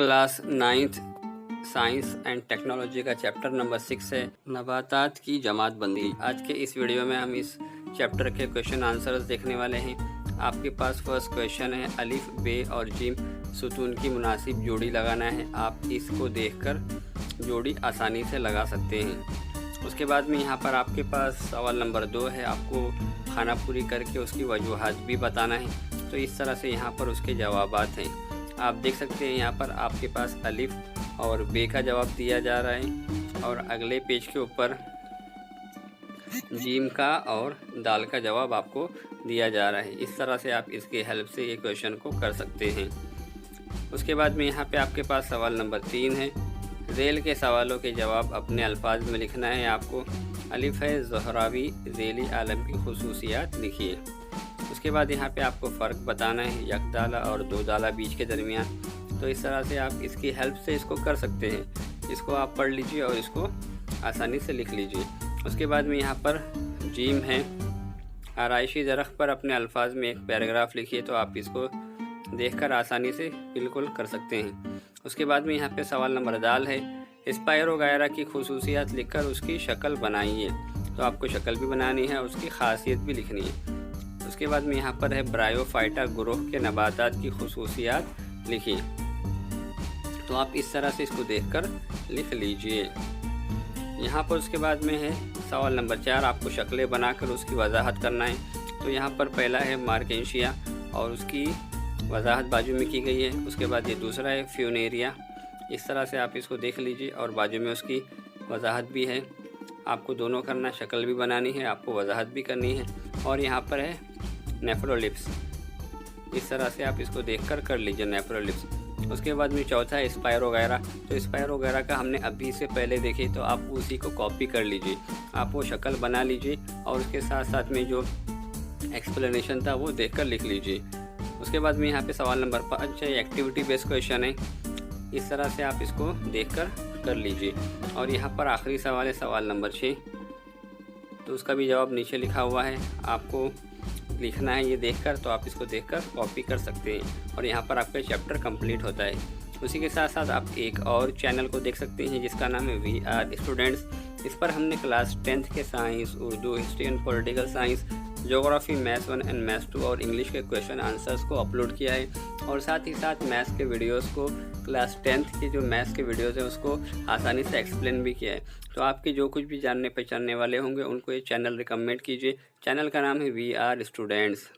Class 9th science and technology का chapter number 6 है नबातात की जमातबंदी। आज के इस वीडियो में हम इस चैप्टर के क्वेश्चन आंसर्स देखने वाले हैं। आपके पास फर्स्ट क्वेश्चन है, अलिफ बे और जिम सुतून की मुनासिब जोड़ी लगाना है। आप इसको देखकर जोड़ी आसानी से लगा सकते हैं। उसके बाद में यहाँ पर आपके पास सवाल नंबर 2 है, आपको खाना पूरी करके उसकी वजूहात भी बताना है। तो इस तरह से यहाँ पर उसके जवाबात हैं। आप देख सकते हैं यहाँ पर आपके पास अलिफ और बे का जवाब दिया जा रहा है और अगले पेज के ऊपर जीम का और दाल का जवाब आपको दिया जा रहा है। इस तरह से आप इसकी हेल्प से ये क्वेश्चन को कर सकते हैं। उसके बाद में यहाँ पे आपके पास सवाल नंबर 3 है, रेल के सवालों के जवाब अपने अल्फाज में लिखना है। आपको अलिफ है ज़हरावी ज़ेली आलम की खुसूसियात लिखिए। उसके बाद यहाँ पे आपको फ़र्क बताना है यकदाला और दो दाला बीज के दरमियान। तो इस तरह से आप इसकी हेल्प से इसको कर सकते हैं। इसको आप पढ़ लीजिए और इसको आसानी से लिख लीजिए। उसके बाद में यहाँ पर जीम है, आराइशी दरख्त पर अपने अल्फाज में एक पैराग्राफ लिखिए। तो आप इसको देखकर आसानी से बिल्कुल कर सकते हैं। उसके बाद में यहाँ पे सवाल नंबर दाल है, स्पायरो वगैरह की खुसूसियात लिखकर उसकी शक्ल बनाइए। तो आपको शक्ल भी बनानी है, उसकी खासियत भी लिखनी है। उसके बाद में यहाँ पर है ब्रायोफाइटा ग्रोह के नबातात की खुसूसियात लिखिए। तो आप इस तरह से इसको देखकर लिख लीजिए। यहाँ पर उसके बाद में है सवाल नंबर 4, आपको शक्लें बनाकर उसकी वजाहत करना है। तो यहाँ पर पहला है मार्केंशिया और उसकी वजाहत बाजू में की गई है। उसके बाद ये दूसरा है फ्यूनेरिया। इस तरह से आप इसको देख लीजिए और बाजू में उसकी वजाहत भी है। आपको दोनों करना, शक्ल भी बनानी है, आपको वजाहत भी करनी है। और यहाँ पर है नेफ्रोलिप्स। इस तरह से आप इसको देखकर कर लीजिए नेफ्रोलिप्स। उसके बाद में चौथा है स्पायरो वगैरह। तो स्पायरो वगैरह का हमने अभी से पहले देखे, तो आप उसी को कॉपी कर लीजिए। आप वो शक्ल बना लीजिए और उसके साथ साथ में जो एक्सप्लेनेशन था वो देखकर लिख लीजिए। उसके बाद में यहाँ पे सवाल नंबर 5 है, एक्टिविटी बेस्ड क्वेश्चन है। इस तरह से आप इसको देखकर कर लीजिए। और यहाँ पर आखिरी सवाल है सवाल नंबर 6। तो उसका भी जवाब नीचे लिखा हुआ है, आपको लिखना है ये देखकर। तो आप इसको देखकर कॉपी कर सकते हैं और यहाँ पर आपका चैप्टर कंप्लीट होता है। उसी के साथ साथ आप एक और चैनल को देख सकते हैं जिसका नाम है VR स्टूडेंट्स। इस पर हमने क्लास 10th के science, Urdu, history and political science, geography, maths 1 and maths 2 और इंग्लिश के क्वेश्चन आंसर्स को अपलोड किया है। और साथ ही साथ मैथ्स के वीडियोस को, क्लास 10th के जो मैथ्स के वीडियोस हैं उसको आसानी से एक्सप्लेन भी किया है। तो आपके जो कुछ भी जानने पहचानने वाले होंगे उनको ये चैनल रिकमेंड कीजिए। चैनल का नाम है VR स्टूडेंट्स।